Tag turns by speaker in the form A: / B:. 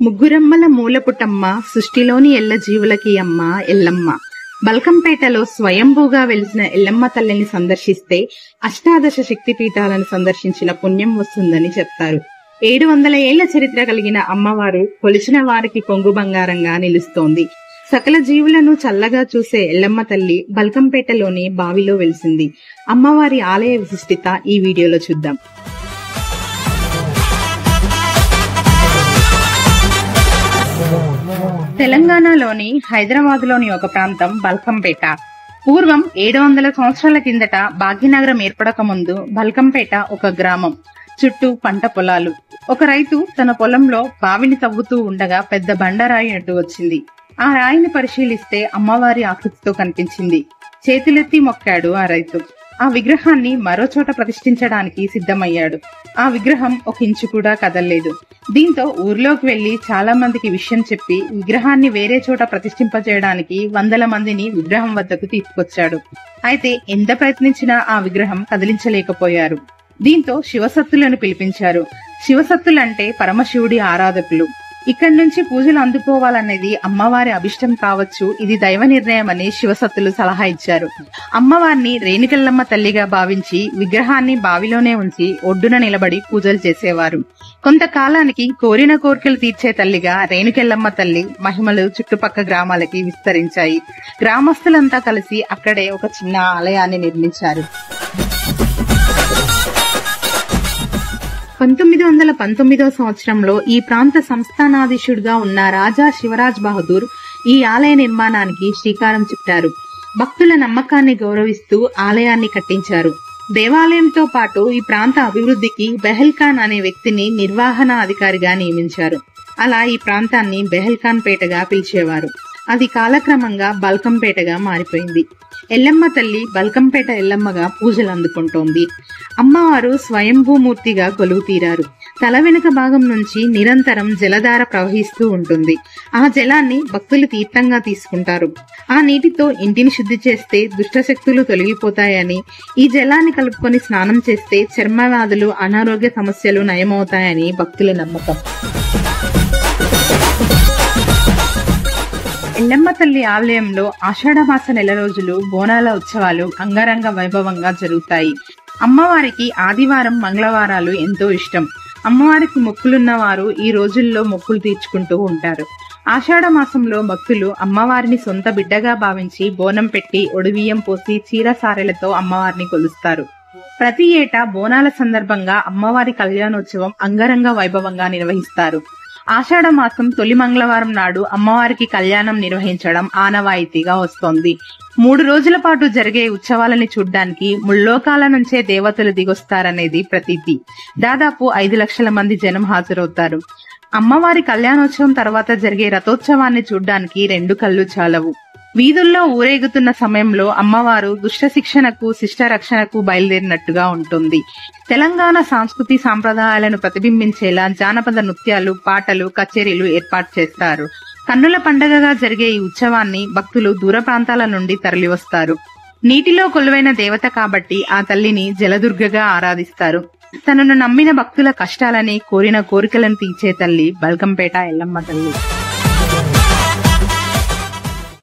A: ముగ్గురమ్మల మూలపుటమ్మ సృష్టిలోని ఎల్ల జీవులకి అమ్మ ఎల్లమ్మ. బల్కంపేటలో స్వయంభూగా వెలిసిన ఎల్లమ్మ తల్లిని సందర్శిస్తే అష్టాదశ శక్తిపీఠాలను సందర్శించిన పుణ్యం వస్తుందని చెప్తారు. 700 ఏళ్ల చరిత్ర కలిగిన అమ్మవారు కొలిచిన వారికి కొంగు బంగారంగా నిలుస్తోంది. సకల జీవులను చల్లగా చూసే ఎల్లమ్మ తల్లి బల్కంపేటలోని బావిలో వెలిసింది. అమ్మవారి ఆలయ విశిష్టత ఈ వీడియోలో చూద్దాం. తెలంగాణలోని హైదరాబాద్లోని ఒక ప్రాంతం బల్కంపేట. పూర్వం 700 సంవత్సరాల కిందట భాగ్యనగరం ఏర్పడక ముందు బల్కంపేట ఒక గ్రామం. చుట్టూ పంట పొలాలు. ఒక రైతు తన పొలంలో బావిని తవ్వుతూ ఉండగా పెద్ద బండరాయి అడ్డు వచ్చింది. ఆ రాయిని పరిశీలిస్తే అమ్మవారి ఆకృతితో కనిపించింది. చేతులెత్తి మొక్కాడు ఆ రైతు. ఆ విగ్రహాన్ని మరో చోట ప్రతిష్ఠించడానికి సిద్ధమయ్యాడు. ఆ విగ్రహం 1 ఇంచు కూడా కదల్లేదు. దీంతో ఊర్లోకి వెళ్లి చాలా మందికి విషయం చెప్పి విగ్రహాన్ని వేరే చోట ప్రతిష్ఠింపజేయడానికి 100 మందిని విగ్రహం వద్దకు తీసుకొచ్చాడు. అయితే ఎంత ప్రయత్నించినా ఆ విగ్రహం కదిలించలేకపోయారు. దీంతో శివసత్తులను పిలిపించారు. శివసత్తులంటే పరమశివుడి ఆరాధకులు. ఇక్కడి నుంచి పూజలు అందుకోవాలనేది అమ్మవారి అభిష్టం కావచ్చు, ఇది దైవ నిర్ణయం అని శివసత్తులు సలహా ఇచ్చారు. అమ్మవారిని రేణుకెల్లమ్మ తల్లిగా భావించి విగ్రహాన్ని బావిలోనే ఉంచి ఒడ్డున నిలబడి పూజలు చేసేవారు. కొంతకాలానికి కోరిన కోరికలు తీర్చే తల్లిగా రేణుకెల్లమ్మ తల్లి మహిమలు చుట్టుపక్కల గ్రామాలకి విస్తరించాయి. గ్రామస్తులంతా కలిసి అక్కడే ఒక చిన్న ఆలయాన్ని నిర్మించారు. 1919వ సంవత్సరంలో ఈ ప్రాంత సంస్థానాధీశుడిగా ఉన్న రాజా శివరాజ్ బహదూర్ ఈ ఆలయ నిర్మాణానికి శ్రీకారం చుట్టారు. భక్తుల నమ్మకాన్ని గౌరవిస్తూ ఆలయాన్ని కట్టించారు. దేవాలయంతో పాటు ఈ ప్రాంత అభివృద్ధికి బెహల్ఖాన్ అనే వ్యక్తిని నిర్వహణ అధికారిగా నియమించారు. అలా ఈ ప్రాంతాన్ని బెహల్ఖాన్ పేటగా పిలిచేవారు. అది కాలక్రమంగా బల్కంపేటగా మారిపోయింది. ఎల్లమ్మ తల్లి బల్కంపేట ఎల్లమ్మగా పూజలు అందుకుంటోంది. అమ్మవారు స్వయంభూమూర్తిగా కొలువు తీరారు. తల వెనుక భాగం నుంచి నిరంతరం జలధార ప్రవహిస్తూ ఉంటుంది. ఆ జలాన్ని భక్తులు తీర్థంగా తీసుకుంటారు. ఆ నీటితో ఇంటిని శుద్ధి చేస్తే దుష్టశక్తులు తొలగిపోతాయని, ఈ జలాన్ని కలుపుకొని స్నానం చేస్తే చర్మ వ్యాధులు, అనారోగ్య సమస్యలు నయమవుతాయని భక్తుల నమ్మకం. ఎల్లమ్మ తల్లి ఆలయంలో ఆషాఢమాస నెల రోజులు బోనాల ఉత్సవాలు అంగరంగ వైభవంగా జరుగుతాయి. అమ్మవారికి ఆదివారం, మంగళవారాలు ఎంతో ఇష్టం. అమ్మవారికి మొక్కులున్న వారు ఈ రోజుల్లో మొక్కులు తీర్చుకుంటూ ఉంటారు. ఆషాఢ మాసంలో భక్తులు అమ్మవారిని సొంత బిడ్డగా భావించి బోనం పెట్టి ఒడిబియ్యం పోసి చీర సారెలతో అమ్మవారిని కొలుస్తారు. ప్రతి ఏటా బోనాల సందర్భంగా అమ్మవారి కళ్యాణోత్సవం అంగరంగ వైభవంగా నిర్వహిస్తారు. ఆషాఢ మాసం తొలి మంగళవారం నాడు అమ్మవారికి కళ్యాణం నిర్వహించడం ఆనవాయితీగా వస్తోంది. 3 రోజుల పాటు జరిగే ఉత్సవాలని చూడ్డానికి ముల్లోకాల నుంచే దేవతలు దిగొస్తారనేది ప్రతీతి. దాదాపు 5 లక్షల మంది జనం హాజరవుతారు. అమ్మవారి కళ్యాణోత్సవం తర్వాత జరిగే రథోత్సవాన్ని చూడ్డానికి 2 కళ్ళు చాలవు. వీధుల్లో ఊరేగుతున్న సమయంలో అమ్మవారు దుష్ట శిక్షణకు, శిష్ట రక్షణకు బయలుదేరినట్టుగా ఉంటుంది. తెలంగాణ సంస్కృతి సాంప్రదాయాలను ప్రతిబింబించేలా జానపద నృత్యాలు, పాటలు, కచేరీలు ఏర్పాటు చేస్తారు. కన్నుల పండగగా జరిగే ఈ ఉత్సవాన్ని భక్తులు దూర ప్రాంతాల నుండి తరలివస్తారు. నీటిలో కొలువైన దేవత కాబట్టి ఆ తల్లిని జలదుర్గగా ఆరాధిస్తారు. తనను నమ్మిన భక్తుల కష్టాలని, కోరిన కోరికలను తీర్చే తల్లి బల్కంపేట ఎల్లమ్మ తల్లి.